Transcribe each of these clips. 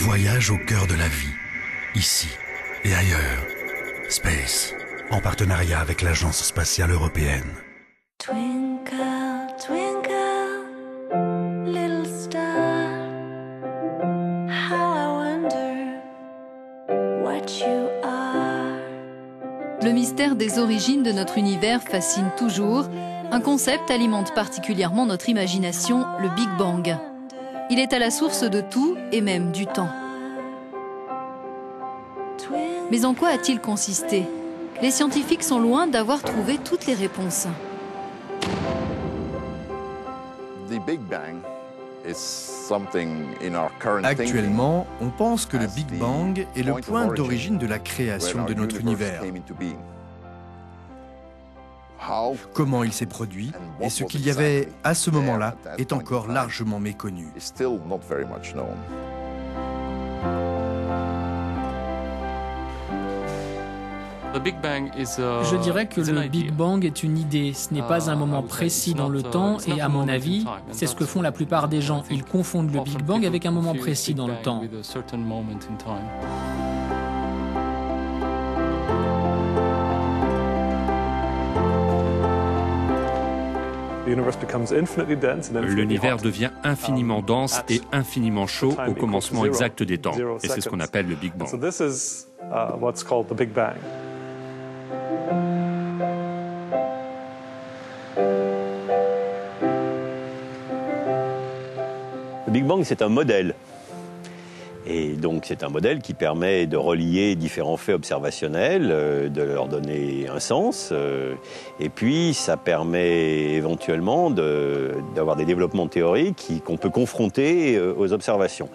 voyage au cœur de la vie, ici et ailleurs. Space, en partenariat avec l'Agence spatiale européenne. Twinkle, twinkle, little star, how I wonder what you are. Le mystère des origines de notre univers fascine toujours. Un concept alimente particulièrement notre imagination, le Big Bang. Il est à la source de tout et même du temps. Mais en quoi a-t-il consisté? Les scientifiques sont loin d'avoir trouvé toutes les réponses. Actuellement, on pense que le Big Bang est le point d'origine de la création de notre univers. Comment il s'est produit et ce qu'il y avait à ce moment-là est encore largement méconnu. Je dirais que le Big Bang est une idée, ce n'est pas un moment précis dans le temps et à mon avis, c'est ce que font la plupart des gens. Ils confondent le Big Bang avec un moment précis dans le temps. L'univers devient infiniment dense et infiniment chaud au commencement exact des temps. Et c'est ce qu'on appelle le Big Bang. Le Big Bang, c'est un modèle. Et donc, c'est un modèle qui permet de relier différents faits observationnels, de leur donner un sens. Et puis, ça permet éventuellement d'avoir des développements théoriques qu'on peut confronter aux observations.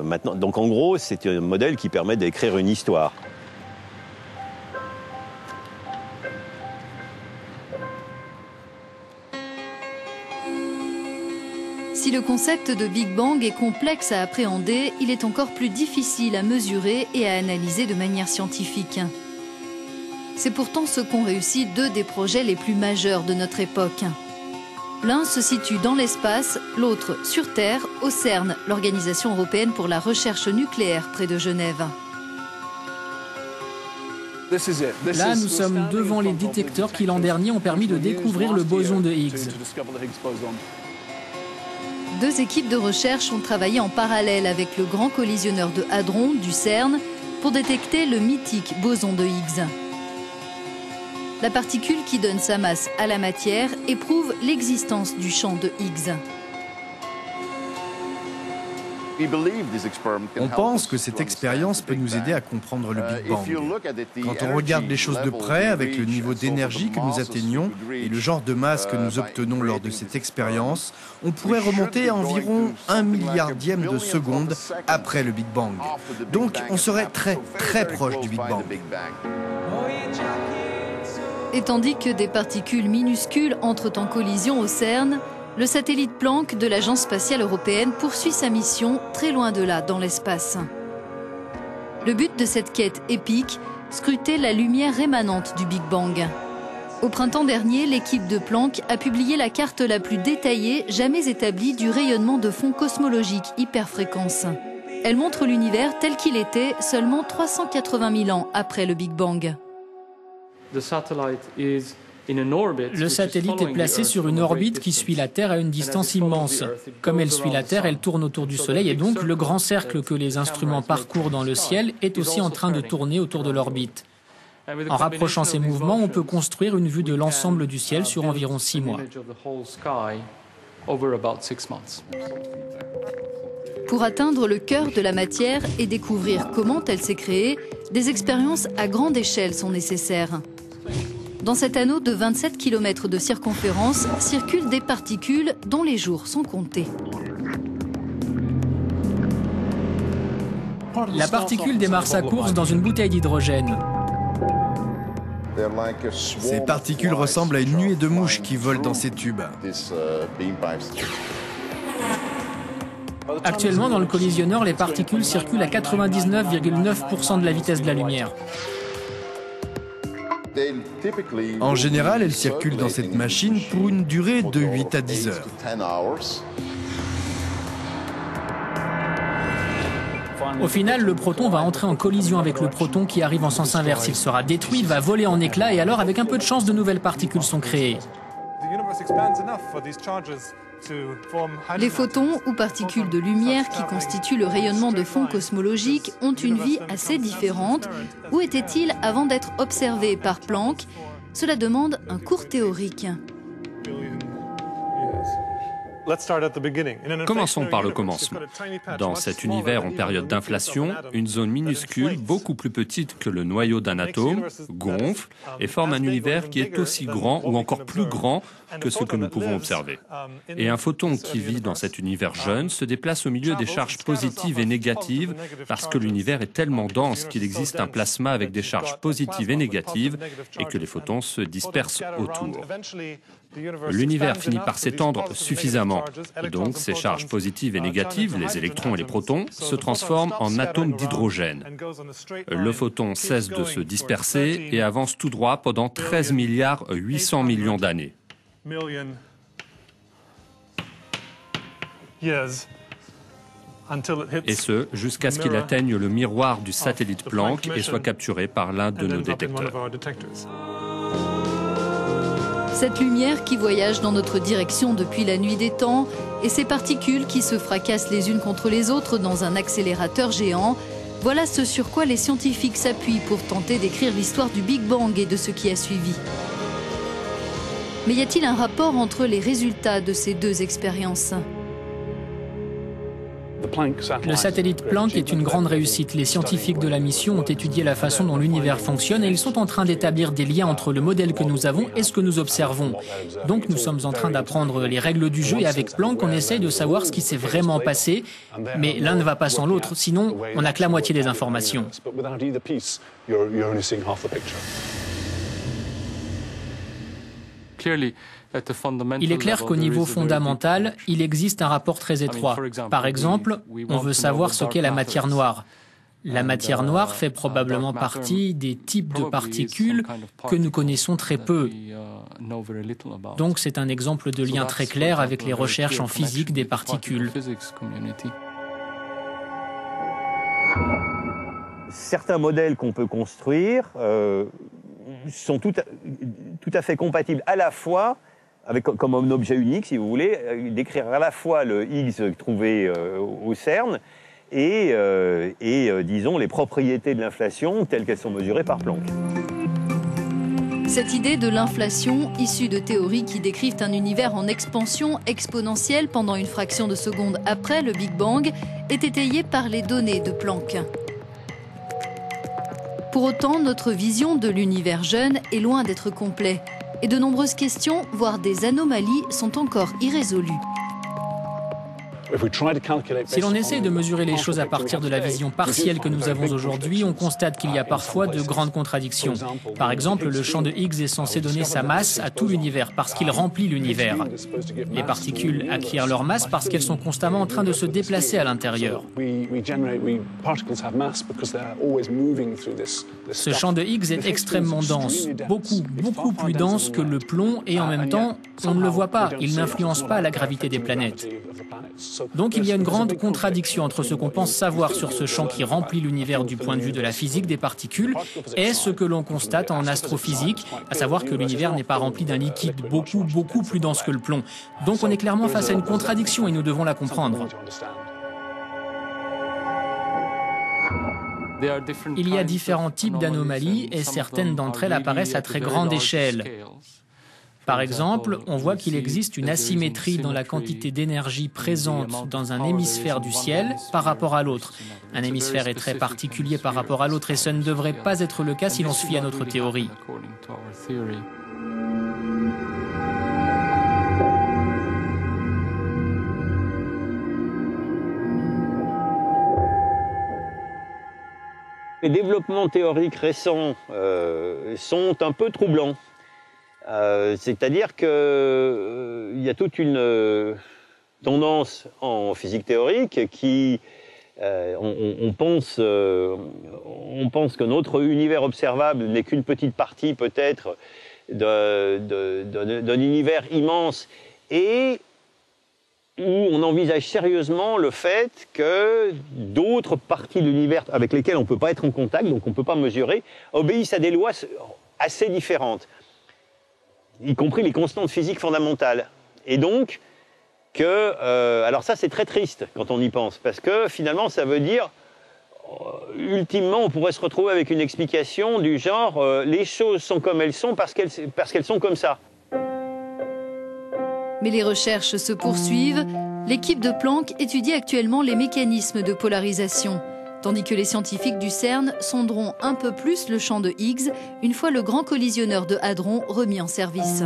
Maintenant, donc, en gros, c'est un modèle qui permet d'écrire une histoire. Si le concept de Big Bang est complexe à appréhender, il est encore plus difficile à mesurer et à analyser de manière scientifique. C'est pourtant ce qu'ont réussi deux des projets les plus majeurs de notre époque. L'un se situe dans l'espace, l'autre sur Terre, au CERN, l'Organisation européenne pour la recherche nucléaire près de Genève. Là, nous sommes devant les détecteurs qui l'an dernier ont permis de découvrir le boson de Higgs. Deux équipes de recherche ont travaillé en parallèle avec le grand collisionneur de hadrons du CERN pour détecter le mythique boson de Higgs. La particule qui donne sa masse à la matière éprouve l'existence du champ de Higgs. On pense que cette expérience peut nous aider à comprendre le Big Bang. Quand on regarde les choses de près, avec le niveau d'énergie que nous atteignons et le genre de masse que nous obtenons lors de cette expérience, on pourrait remonter à environ 1 milliardième de seconde après le Big Bang. Donc on serait très proche du Big Bang. Et tandis que des particules minuscules entrent en collision au CERN, le satellite Planck de l'Agence spatiale européenne poursuit sa mission très loin de là, dans l'espace. Le but de cette quête épique, scruter la lumière rémanente du Big Bang. Au printemps dernier, l'équipe de Planck a publié la carte la plus détaillée jamais établie du rayonnement de fond cosmologique hyperfréquence. Elle montre l'univers tel qu'il était seulement 380 000 ans après le Big Bang. Le satellite est placé sur une orbite qui suit la Terre à une distance immense. Comme elle suit la Terre, elle tourne autour du Soleil et donc le grand cercle que les instruments parcourent dans le ciel est aussi en train de tourner autour de l'orbite. En rapprochant ces mouvements, on peut construire une vue de l'ensemble du ciel sur environ 6 mois. Pour atteindre le cœur de la matière et découvrir comment elle s'est créée, des expériences à grande échelle sont nécessaires. Dans cet anneau de 27 km de circonférence circulent des particules dont les jours sont comptés. La particule démarre sa course dans une bouteille d'hydrogène. Ces particules ressemblent à une nuée de mouches qui volent dans ces tubes. Actuellement, dans le collisionneur, les particules circulent à 99,9% de la vitesse de la lumière. En général, elles circulent dans cette machine pour une durée de 8 à 10 heures. Au final, le proton va entrer en collision avec le proton qui arrive en sens inverse. Il sera détruit, il va voler en éclats et alors, avec un peu de chance, de nouvelles particules sont créées. Les photons ou particules de lumière qui constituent le rayonnement de fond cosmologique ont une vie assez différente. Où étaient-ils avant d'être observés par Planck? Cela demande un cours théorique. Commençons par le commencement. Dans cet univers en période d'inflation, une zone minuscule, beaucoup plus petite que le noyau d'un atome, gonfle et forme un univers qui est aussi grand ou encore plus grand que ce que nous pouvons observer. Et un photon qui vit dans cet univers jeune se déplace au milieu des charges positives et négatives parce que l'univers est tellement dense qu'il existe un plasma avec des charges positives et négatives et que les photons se dispersent autour. L'univers finit par s'étendre suffisamment. Et donc, ces charges positives et négatives, les électrons et les protons, se transforment en atomes d'hydrogène. Le photon cesse de se disperser et avance tout droit pendant 13 milliards 800 millions d'années. Et ce, jusqu'à ce qu'il atteigne le miroir du satellite Planck et soit capturé par l'un de nos détecteurs. Cette lumière qui voyage dans notre direction depuis la nuit des temps et ces particules qui se fracassent les unes contre les autres dans un accélérateur géant, voilà ce sur quoi les scientifiques s'appuient pour tenter d'écrire l'histoire du Big Bang et de ce qui a suivi. Mais y a-t-il un rapport entre les résultats de ces deux expériences ? Le satellite Planck est une grande réussite. Les scientifiques de la mission ont étudié la façon dont l'univers fonctionne et ils sont en train d'établir des liens entre le modèle que nous avons et ce que nous observons. Donc nous sommes en train d'apprendre les règles du jeu et avec Planck, on essaye de savoir ce qui s'est vraiment passé. Mais l'un ne va pas sans l'autre, sinon on n'a que la moitié des informations. Il est clair qu'au niveau fondamental, il existe un rapport très étroit. Par exemple, on veut savoir ce qu'est la matière noire. La matière noire fait probablement partie des types de particules que nous connaissons très peu. Donc c'est un exemple de lien très clair avec les recherches en physique des particules. Certains modèles qu'on peut construire sont tout à fait compatibles à la fois avec comme un objet unique, si vous voulez, décrire à la fois le Higgs trouvé au CERN et disons, les propriétés de l'inflation telles qu'elles sont mesurées par Planck. Cette idée de l'inflation, issue de théories qui décrivent un univers en expansion exponentielle pendant une fraction de seconde après le Big Bang, est étayée par les données de Planck. Pour autant, notre vision de l'univers jeune est loin d'être complète. Et de nombreuses questions, voire des anomalies, sont encore irrésolues. Si l'on essaie de mesurer les choses à partir de la vision partielle que nous avons aujourd'hui, on constate qu'il y a parfois de grandes contradictions. Par exemple, le champ de Higgs est censé donner sa masse à tout l'univers parce qu'il remplit l'univers. Les particules acquièrent leur masse parce qu'elles sont constamment en train de se déplacer à l'intérieur. Ce champ de Higgs est extrêmement dense, beaucoup plus dense que le plomb et en même temps, on ne le voit pas, il n'influence pas la gravité des planètes. Donc il y a une grande contradiction entre ce qu'on pense savoir sur ce champ qui remplit l'univers du point de vue de la physique des particules et ce que l'on constate en astrophysique, à savoir que l'univers n'est pas rempli d'un liquide beaucoup plus dense que le plomb. Donc on est clairement face à une contradiction et nous devons la comprendre. Il y a différents types d'anomalies et certaines d'entre elles apparaissent à très grande échelle. Par exemple, on voit qu'il existe une asymétrie dans la quantité d'énergie présente dans un hémisphère du ciel par rapport à l'autre. Un hémisphère est très particulier par rapport à l'autre et ce ne devrait pas être le cas si l'on se fie à notre théorie. Les développements théoriques récents sont un peu troublants. C'est-à-dire qu'il y a toute une tendance en physique théorique qui, on pense que notre univers observable n'est qu'une petite partie peut-être d'un univers immense et où on envisage sérieusement le fait que d'autres parties de l'univers avec lesquelles on ne peut pas être en contact, donc on ne peut pas mesurer, obéissent à des lois assez différentes, y compris les constantes physiques fondamentales. Et donc, alors ça c'est très triste quand on y pense, parce que finalement ça veut dire, ultimement on pourrait se retrouver avec une explication du genre les choses sont comme elles sont parce qu'elles sont comme ça. Mais les recherches se poursuivent. L'équipe de Planck étudie actuellement les mécanismes de polarisation, tandis que les scientifiques du CERN sonderont un peu plus le champ de Higgs une fois le grand collisionneur de Hadron remis en service.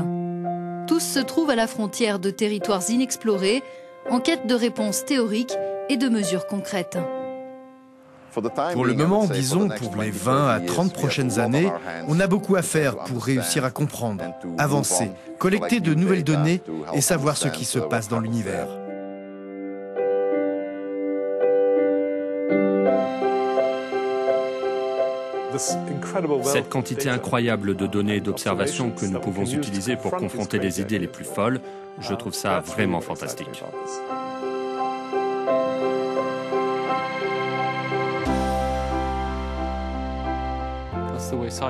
Tous se trouvent à la frontière de territoires inexplorés, en quête de réponses théoriques et de mesures concrètes. Pour le moment, disons pour les 20 à 30 prochaines années, on a beaucoup à faire pour réussir à comprendre, avancer, collecter de nouvelles données et savoir ce qui se passe dans l'univers. Cette quantité incroyable de données et d'observations que nous pouvons utiliser pour confronter les idées les plus folles, je trouve ça vraiment fantastique.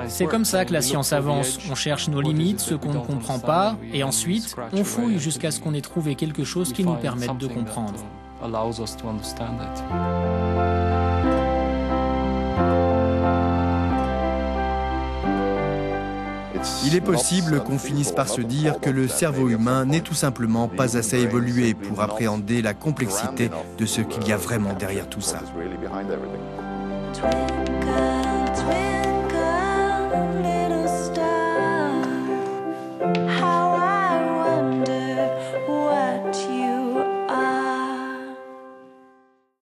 C'est comme ça que la science avance. On cherche nos limites, ce qu'on ne comprend pas, et ensuite, on fouille jusqu'à ce qu'on ait trouvé quelque chose qui nous permette de comprendre. Il est possible qu'on finisse par se dire que le cerveau humain n'est tout simplement pas assez évolué pour appréhender la complexité de ce qu'il y a vraiment derrière tout ça. Twinkle, twinkle, little